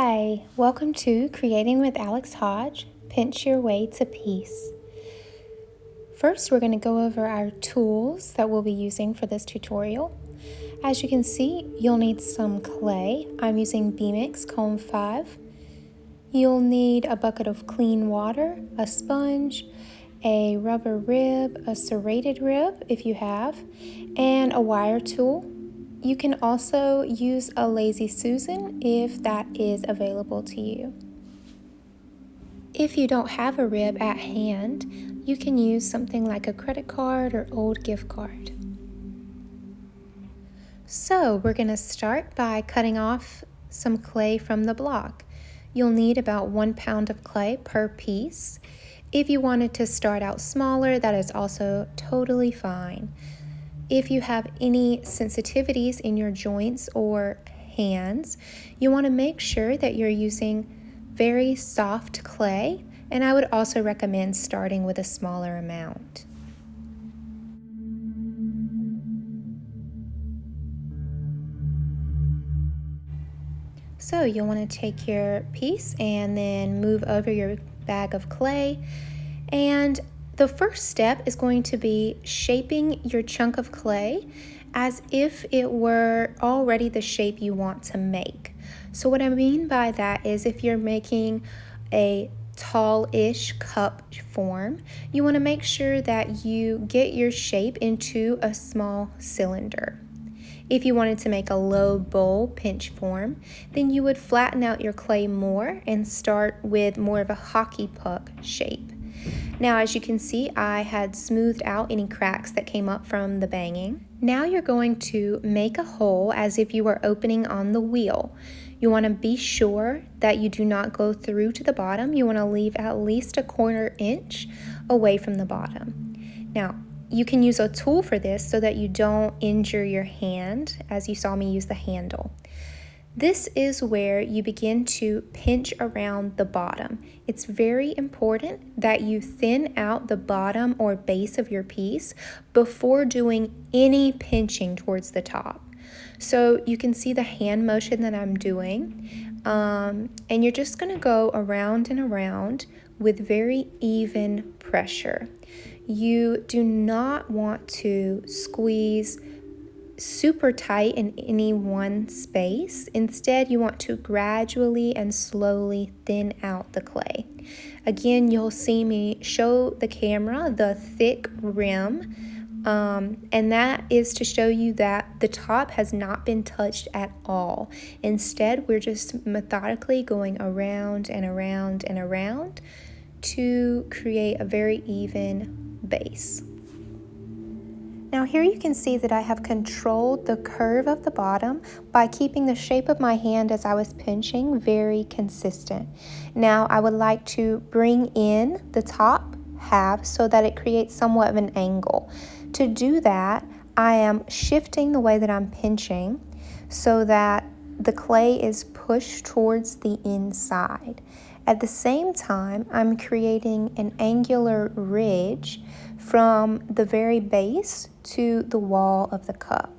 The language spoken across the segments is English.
Hi, welcome to Creating with Alex Hodge, Pinch Your Way to Peace. First, we're going to go over our tools that we'll be using for this tutorial. As you can see, you'll need some clay. I'm using B-Mix Comb 5. You'll need a bucket of clean water, a sponge, a rubber rib, a serrated rib if you have, and a wire tool. You can also use a Lazy Susan if that is available to you. If you don't have a rib at hand, you can use something like a credit card or old gift card. So we're going to start by cutting off some clay from the block. You'll need about 1 pound of clay per piece. If you wanted to start out smaller, that is also totally fine. If you have any sensitivities in your joints or hands, you want to make sure that you're using very soft clay, and I would also recommend starting with a smaller amount. So you'll want to take your piece and then move over your bag of clay, and the first step is going to be shaping your chunk of clay as if it were already the shape you want to make. So what I mean by that is if you're making a tall-ish cup form, you want to make sure that you get your shape into a small cylinder. If you wanted to make a low bowl pinch form, then you would flatten out your clay more and start with more of a hockey puck shape. Now, as you can see, I had smoothed out any cracks that came up from the banging. Now you're going to make a hole as if you were opening on the wheel. You want to be sure that you do not go through to the bottom. You want to leave at least a 1/4 inch away from the bottom. Now, you can use a tool for this so that you don't injure your hand, as you saw me use the handle. This is where you begin to pinch around the bottom. It's very important that you thin out the bottom or base of your piece before doing any pinching towards the top. So you can see the hand motion that I'm doing, and you're just going to go around and around with very even pressure. You do not want to squeeze super tight in any one space. Instead, you want to gradually and slowly thin out the clay. Again, you'll see me show the camera the thick rim, and that is to show you that the top has not been touched at all. Instead, we're just methodically going around and around and around to create a very even base. Now here you can see that I have controlled the curve of the bottom by keeping the shape of my hand as I was pinching very consistent. Now I would like to bring in the top half so that it creates somewhat of an angle. To do that, I am shifting the way that I'm pinching so that the clay is pushed towards the inside. At the same time, I'm creating an angular ridge from the very base to the wall of the cup.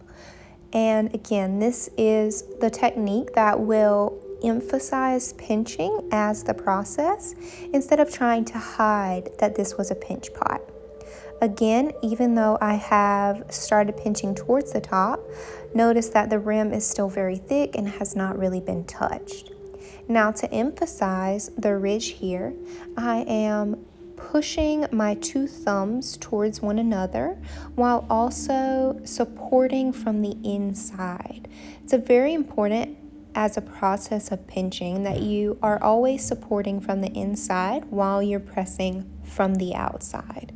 And again, this is the technique that will emphasize pinching as the process instead of trying to hide that this was a pinch pot. Again, even though I have started pinching towards the top, notice that the rim is still very thick and has not really been touched. Now to emphasize the ridge here, I am pushing my 2 thumbs towards one another while also supporting from the inside. It's very important as a process of pinching that you are always supporting from the inside while you're pressing from the outside.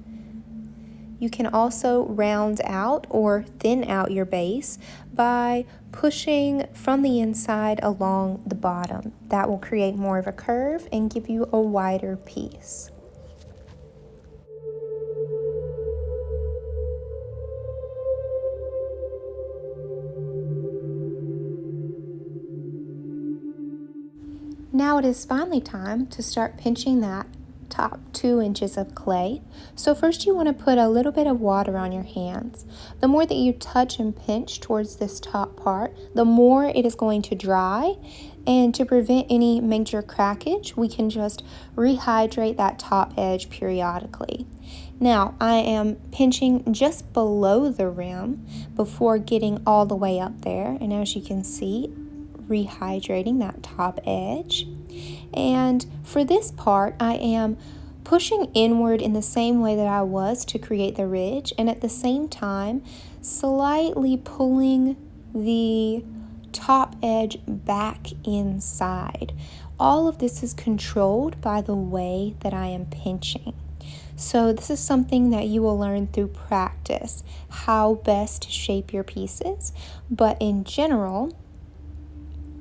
You can also round out or thin out your base by pushing from the inside along the bottom. That will create more of a curve and give you a wider piece. Now it is finally time to start pinching that top 2 inches of clay. So first you want to put a little bit of water on your hands. The more that you touch and pinch towards this top part, the more it is going to dry. And to prevent any major crackage, we can just rehydrate that top edge periodically. Now, I am pinching just below the rim before getting all the way up there. And as you can see, rehydrating that top edge. And for this part, I am pushing inward in the same way that I was to create the ridge, and at the same time, slightly pulling the top edge back inside. All of this is controlled by the way that I am pinching. So this is something that you will learn through practice, how best to shape your pieces. But in general,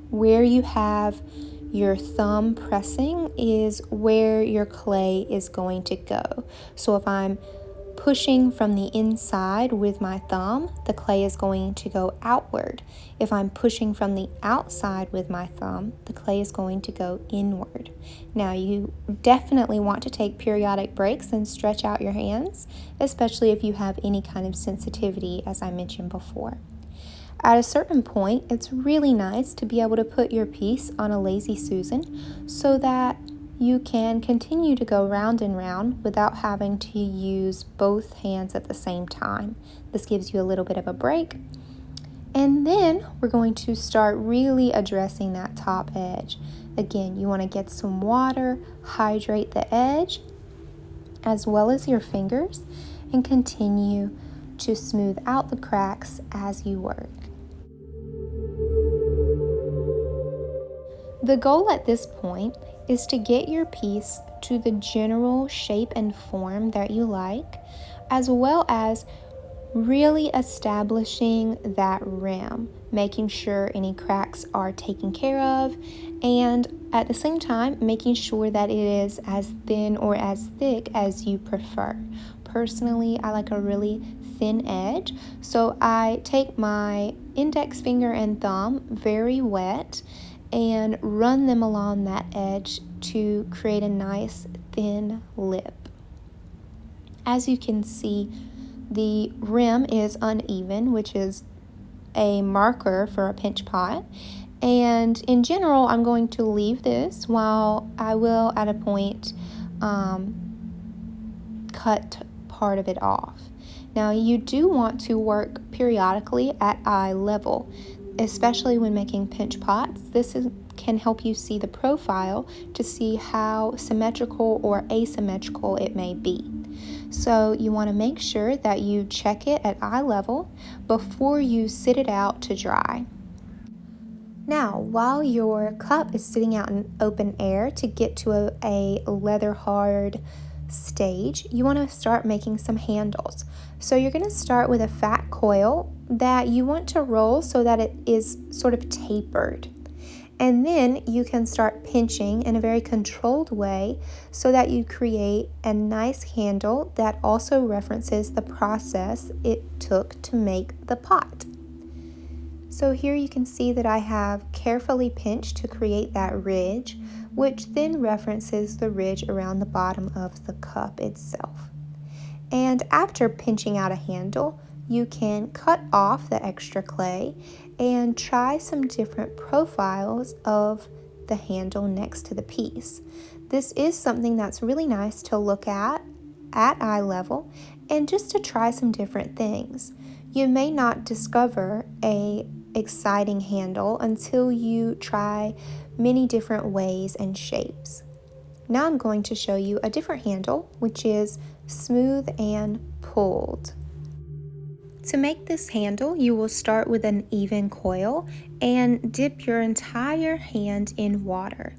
where you have your thumb pressing is where your clay is going to go. So if I'm pushing from the inside with my thumb, the clay is going to go outward. If I'm pushing from the outside with my thumb, the clay is going to go inward. Now, you definitely want to take periodic breaks and stretch out your hands, especially if you have any kind of sensitivity, as I mentioned before. At a certain point, it's really nice to be able to put your piece on a lazy Susan so that you can continue to go round and round without having to use both hands at the same time. This gives you a little bit of a break. And then we're going to start really addressing that top edge. Again, you want to get some water, hydrate the edge as well as your fingers, and continue to smooth out the cracks as you work. The goal at this point is to get your piece to the general shape and form that you like, as well as really establishing that rim, making sure any cracks are taken care of, and at the same time making sure that it is as thin or as thick as you prefer. Personally, I like a really thin edge, so I take my index finger and thumb very wet and run them along that edge to create a nice thin lip. As you can see, the rim is uneven, which is a marker for a pinch pot. And in general, I'm going to leave this while I will at a point cut part of it off. Now, you do want to work periodically at eye level, especially when making pinch pots. This can help you see the profile to see how symmetrical or asymmetrical it may be. So you want to make sure that you check it at eye level before you sit it out to dry. Now, while your cup is sitting out in open air to get to a leather hard stage, you want to start making some handles. So you're going to start with a fat coil that you want to roll so that it is sort of tapered. And then you can start pinching in a very controlled way so that you create a nice handle that also references the process it took to make the pot. So here you can see that I have carefully pinched to create that ridge, which then references the ridge around the bottom of the cup itself. And after pinching out a handle, you can cut off the extra clay and try some different profiles of the handle next to the piece. This is something that's really nice to look at eye level and just to try some different things. You may not discover a exciting handle until you try many different ways and shapes. Now I'm going to show you a different handle, which is smooth and pulled. To make this handle, you will start with an even coil and dip your entire hand in water.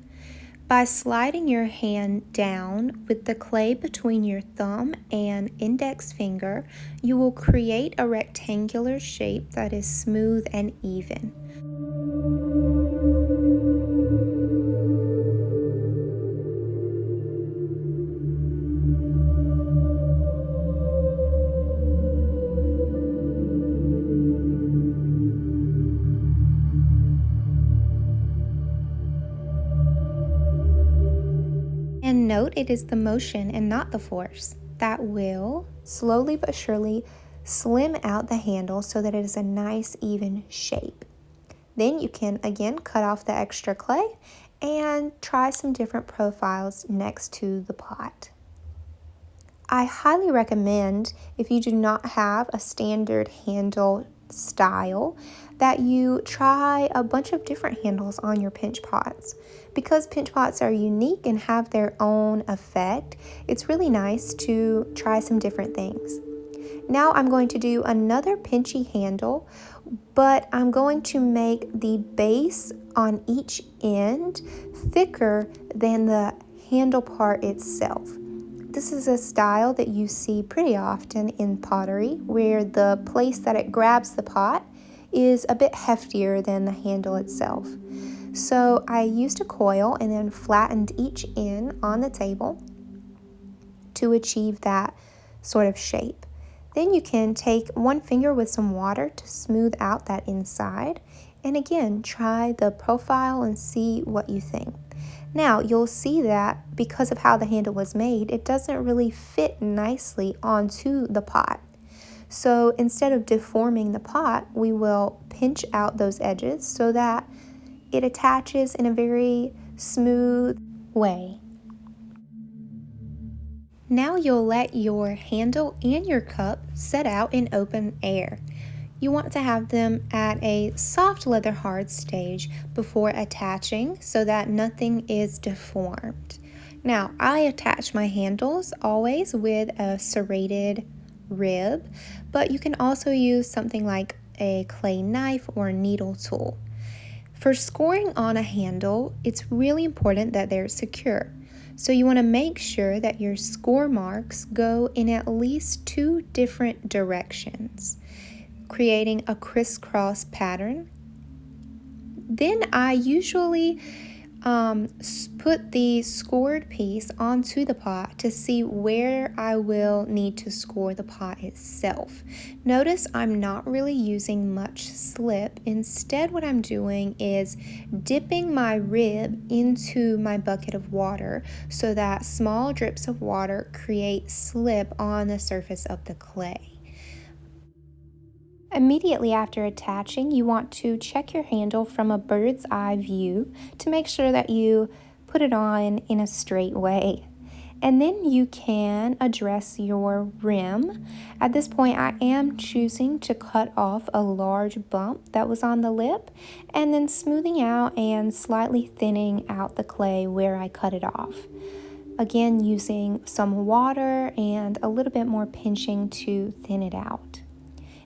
By sliding your hand down with the clay between your thumb and index finger, you will create a rectangular shape that is smooth and even. note it is the motion and not the force that will slowly but surely slim out the handle so that it is a nice even shape. Then you can again cut off the extra clay and try some different profiles next to the pot. I highly recommend, if you do not have a standard handle style, that you try a bunch of different handles on your pinch pots. Because pinch pots are unique and have their own effect, it's really nice to try some different things. Now I'm going to do another pinchy handle, but I'm going to make the base on each end thicker than the handle part itself. This is a style that you see pretty often in pottery, where the place that it grabs the pot is a bit heftier than the handle itself. So I used a coil and then flattened each end on the table to achieve that sort of shape. Then you can take one finger with some water to smooth out that inside, and again, try the profile and see what you think. Now, you'll see that because of how the handle was made, it doesn't really fit nicely onto the pot. So instead of deforming the pot, we will pinch out those edges so that it attaches in a very smooth way. Now you'll let your handle and your cup set out in open air. You want to have them at a soft leather hard stage before attaching so that nothing is deformed. Now, I attach my handles always with a serrated rib, but you can also use something like a clay knife or a needle tool. For scoring on a handle, it's really important that they're secure. So you want to make sure that your score marks go in at least 2 different directions, creating a crisscross pattern. Then I usually put the scored piece onto the pot to see where I will need to score the pot itself. Notice I'm not really using much slip. Instead, what I'm doing is dipping my rib into my bucket of water so that small drips of water create slip on the surface of the clay. Immediately after attaching, you want to check your handle from a bird's eye view to make sure that you put it on in a straight way. And then you can address your rim. At this point, I am choosing to cut off a large bump that was on the lip and then smoothing out and slightly thinning out the clay where I cut it off. Again, using some water and a little bit more pinching to thin it out.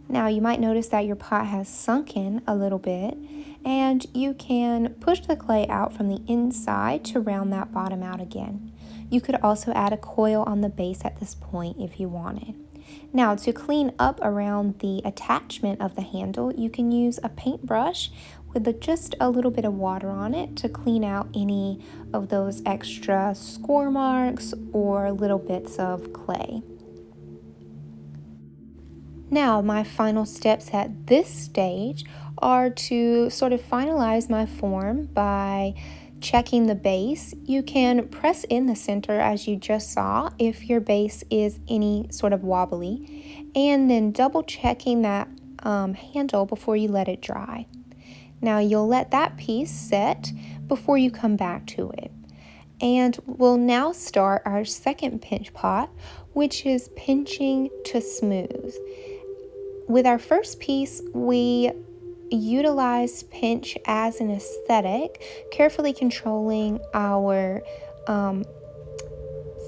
Now you might notice that your pot has sunken a little bit, and you can push the clay out from the inside to round that bottom out again. You could also add a coil on the base at this point if you wanted. Now to clean up around the attachment of the handle, you can use a paintbrush with just a little bit of water on it to clean out any of those extra score marks or little bits of clay. Now, my final steps at this stage are to sort of finalize my form by checking the base. You can press in the center as you just saw if your base is any sort of wobbly, and then double checking that handle before you let it dry. Now, you'll let that piece set before you come back to it. And we'll now start our second pinch pot, which is pinching to smooth. With our first piece, we utilized pinch as an aesthetic, carefully controlling our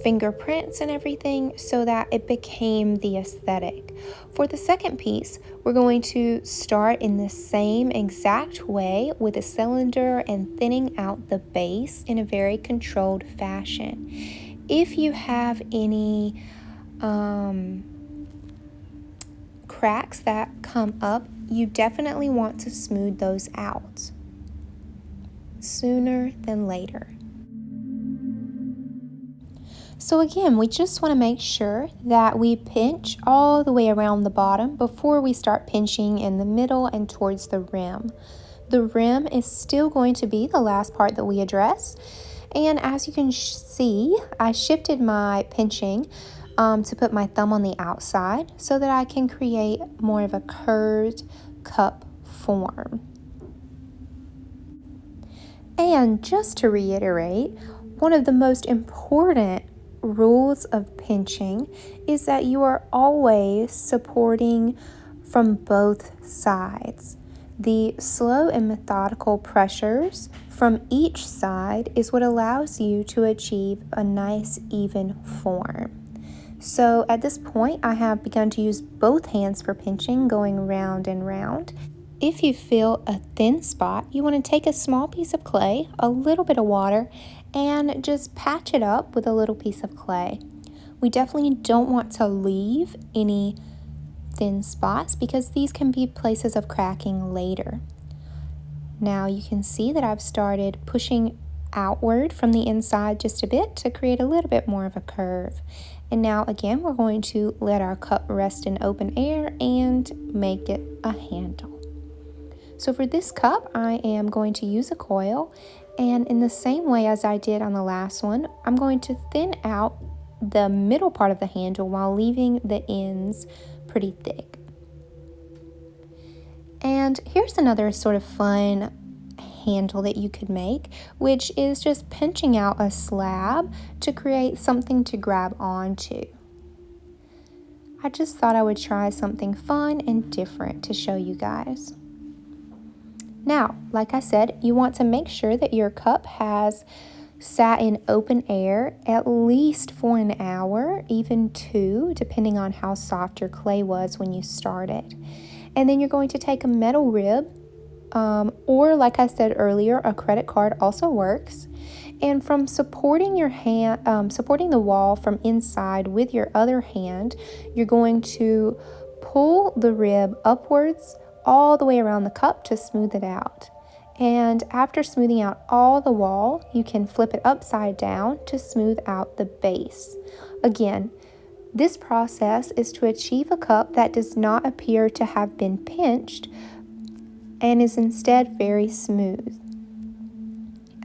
fingerprints and everything so that it became the aesthetic. For the second piece, we're going to start in the same exact way with a cylinder and thinning out the base in a very controlled fashion. If you have any cracks that come up, you definitely want to smooth those out sooner than later. So again, we just want to make sure that we pinch all the way around the bottom before we start pinching in the middle and towards the rim. The rim is still going to be the last part that we address, And as you can see, I shifted my pinching to put my thumb on the outside so that I can create more of a curved cup form. And just to reiterate, one of the most important rules of pinching is that you are always supporting from both sides. The slow and methodical pressures from each side is what allows you to achieve a nice even form. So at this point, I have begun to use both hands for pinching, going round and round. If you feel a thin spot, you want to take a small piece of clay, a little bit of water, and just patch it up with a little piece of clay. We definitely don't want to leave any thin spots because these can be places of cracking later. Now you can see that I've started pushing outward from the inside just a bit to create a little bit more of a curve. And now again, we're going to let our cup rest in open air and make it a handle. So for this cup, I am going to use a coil, and in the same way as I did on the last one, I'm going to thin out the middle part of the handle while leaving the ends pretty thick. And here's another sort of fun handle that you could make, which is just pinching out a slab to create something to grab onto. I just thought I would try something fun and different to show you guys. Now, like I said, you want to make sure that your cup has sat in open air at least for an hour, even 2, depending on how soft your clay was when you started. And then you're going to take a metal rib, or like I said earlier, a credit card also works. And from supporting your hand, supporting the wall from inside with your other hand, you're going to pull the rib upwards all the way around the cup to smooth it out. And after smoothing out all the wall, you can flip it upside down to smooth out the base. Again, this process is to achieve a cup that does not appear to have been pinched and is instead very smooth.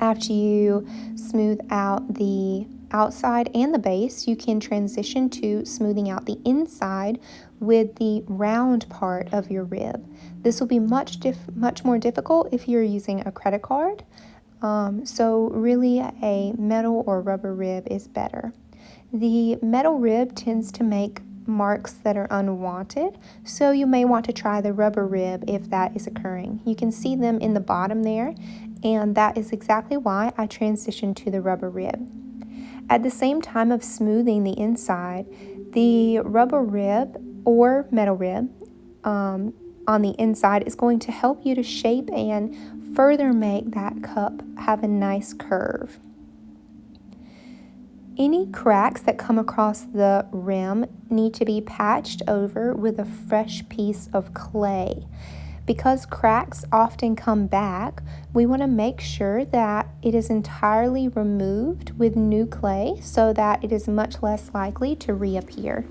After you smooth out the outside and the base, you can transition to smoothing out the inside with the round part of your rib. This will be much more difficult if you're using a credit card. So really a metal or rubber rib is better. The metal rib tends to make marks that are unwanted, so you may want to try the rubber rib if that is occurring. You can see them in the bottom there, and that is exactly why I transitioned to the rubber rib. At the same time of smoothing the inside, the rubber rib or metal rib on the inside is going to help you to shape and further make that cup have a nice curve. Any cracks that come across the rim need to be patched over with a fresh piece of clay. Because cracks often come back, we want to make sure that it is entirely removed with new clay so that it is much less likely to reappear.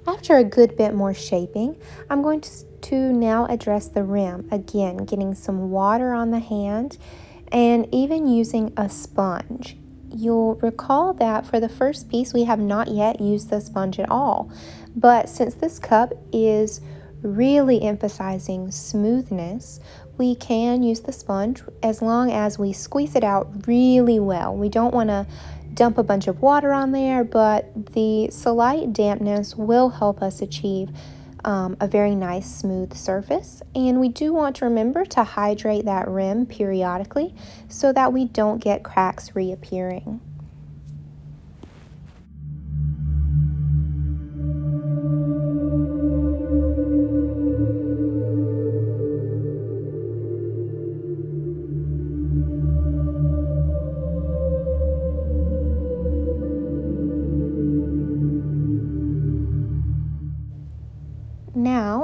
After a good bit more shaping, I'm going to now address the rim. Again, getting some water on the hand and even using a sponge. You'll recall that for the first piece, we have not yet used the sponge at all. But since this cup is really emphasizing smoothness, we can use the sponge as long as we squeeze it out really well. We don't want to dump a bunch of water on there, but the slight dampness will help us achieve a very nice smooth surface. And we do want to remember to hydrate that rim periodically so that we don't get cracks reappearing.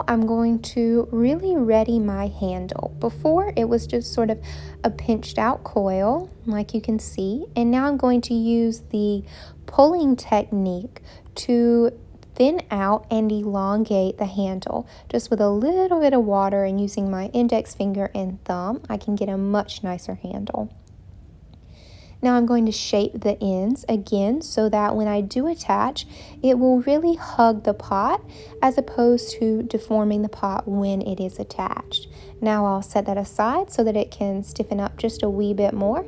I'm going to really ready my handle. Before, it was just sort of a pinched out coil, like you can see, and now I'm going to use the pulling technique to thin out and elongate the handle. Just with a little bit of water and using my index finger and thumb, I can get a much nicer handle. Now I'm going to shape the ends again so that when I do attach, it will really hug the pot as opposed to deforming the pot when it is attached. Now I'll set that aside so that it can stiffen up just a wee bit more.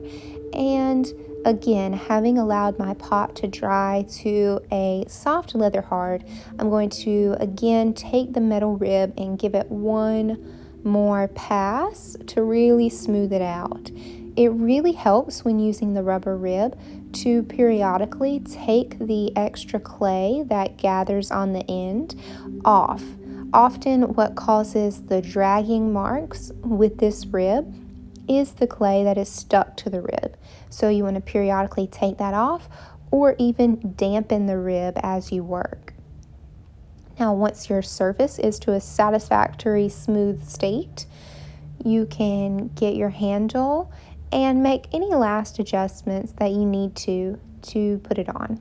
And again, having allowed my pot to dry to a soft leather hard, I'm going to again take the metal rib and give it one more pass to really smooth it out. It really helps when using the rubber rib to periodically take the extra clay that gathers on the end off. Often what causes the dragging marks with this rib is the clay that is stuck to the rib. So you want to periodically take that off or even dampen the rib as you work. Now, once your surface is to a satisfactory smooth state, you can get your handle and make any last adjustments that you need to put it on.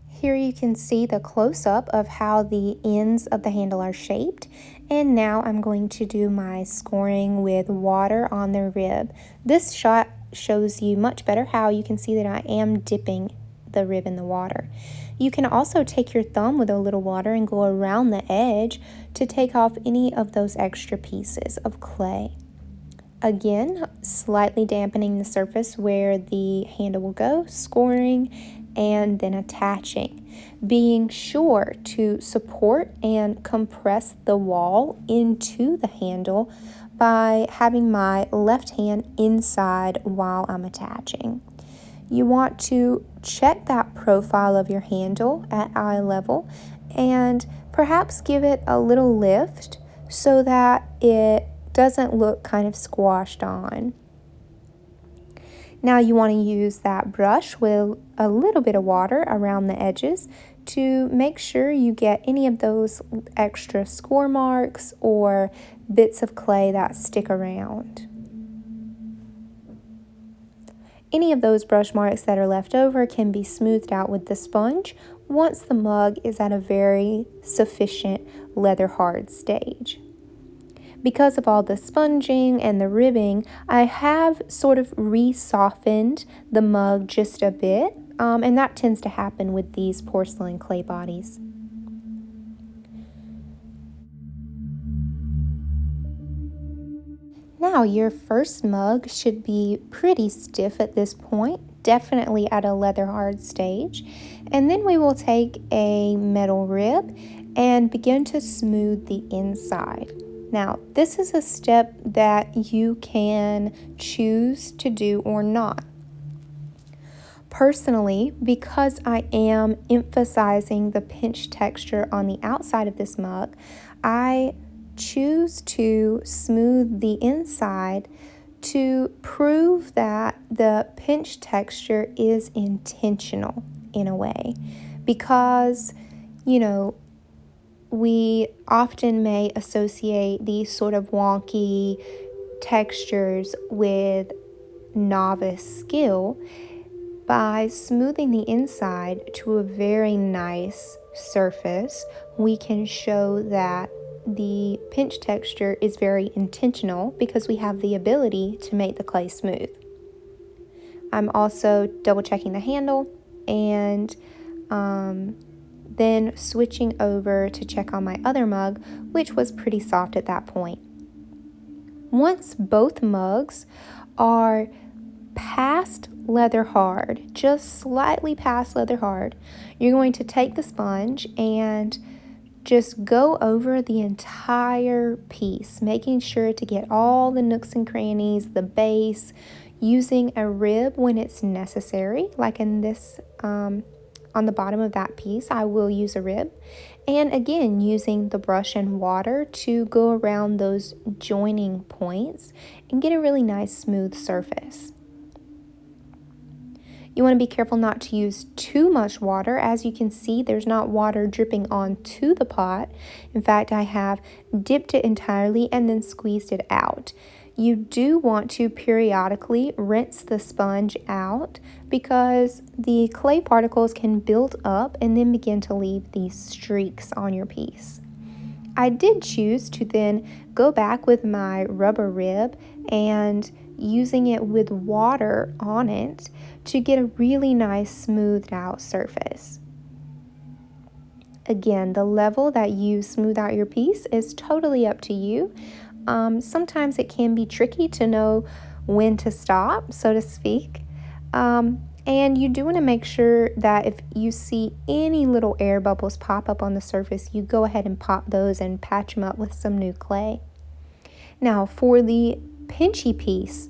Here you can see the close-up of how the ends of the handle are shaped. And now I'm going to do my scoring with water on the rib. This shot shows you much better how you can see that I am dipping the rib in the water. You can also take your thumb with a little water and go around the edge to take off any of those extra pieces of clay. Again, slightly dampening the surface where the handle will go, scoring, and then attaching. Being sure to support and compress the wall into the handle by having my left hand inside while I'm attaching. You want to check that profile of your handle at eye level and perhaps give it a little lift so that it doesn't look kind of squashed on. Now you want to use that brush with a little bit of water around the edges to make sure you get any of those extra score marks or bits of clay that stick around. Any of those brush marks that are left over can be smoothed out with the sponge once the mug is at a very sufficient leather hard stage. Because of all the sponging and the ribbing, I have sort of re-softened the mug just a bit, and that tends to happen with these porcelain clay bodies. Now, your first mug should be pretty stiff at this point, definitely at a leather hard stage. And then we will take a metal rib and begin to smooth the inside. Now, this is a step that you can choose to do or not. Personally, because I am emphasizing the pinch texture on the outside of this mug, I choose to smooth the inside to prove that the pinch texture is intentional in a way. Because, we often may associate these sort of wonky textures with novice skill. By smoothing the inside to a very nice surface, we can show that the pinch texture is very intentional because we have the ability to make the clay smooth. I'm also double checking the handle and then switching over to check on my other mug, which was pretty soft at that point. Once both mugs are past leather hard, just slightly past leather hard, you're going to take the sponge and just go over the entire piece, making sure to get all the nooks and crannies, the base, using a rib when it's necessary, like in this on the bottom of that piece, I will use a rib. And again, using the brush and water to go around those joining points and get a really nice smooth surface. You want to be careful not to use too much water. As you can see, there's not water dripping onto the pot. In fact, I have dipped it entirely and then squeezed it out. You do want to periodically rinse the sponge out because the clay particles can build up and then begin to leave these streaks on your piece. I did choose to then go back with my rubber rib and using it with water on it to get a really nice smoothed out surface. Again, the level that you smooth out your piece is totally up to you. Sometimes it can be tricky to know when to stop, so to speak. And you do want to make sure that if you see any little air bubbles pop up on the surface, you go ahead and pop those and patch them up with some new clay. Now, for the pinchy piece,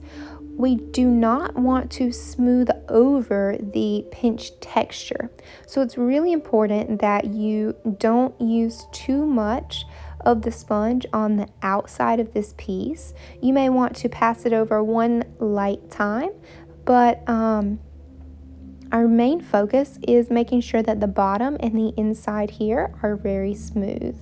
we do not want to smooth over the pinch texture. So it's really important that you don't use too much of the sponge on the outside of this piece. You may want to pass it over one light time, but our main focus is making sure that the bottom and the inside here are very smooth.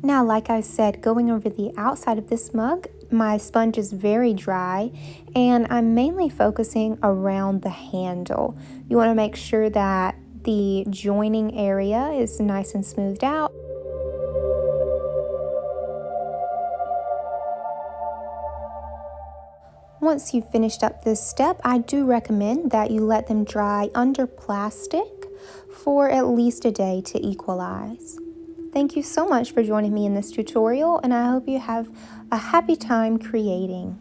Now, like I said, going over the outside of this mug, my sponge is very dry and I'm mainly focusing around the handle. You want to make sure that the joining area is nice and smoothed out. Once you've finished up this step, I do recommend that you let them dry under plastic for at least a day to equalize. Thank you so much for joining me in this tutorial, and I hope you have a happy time creating.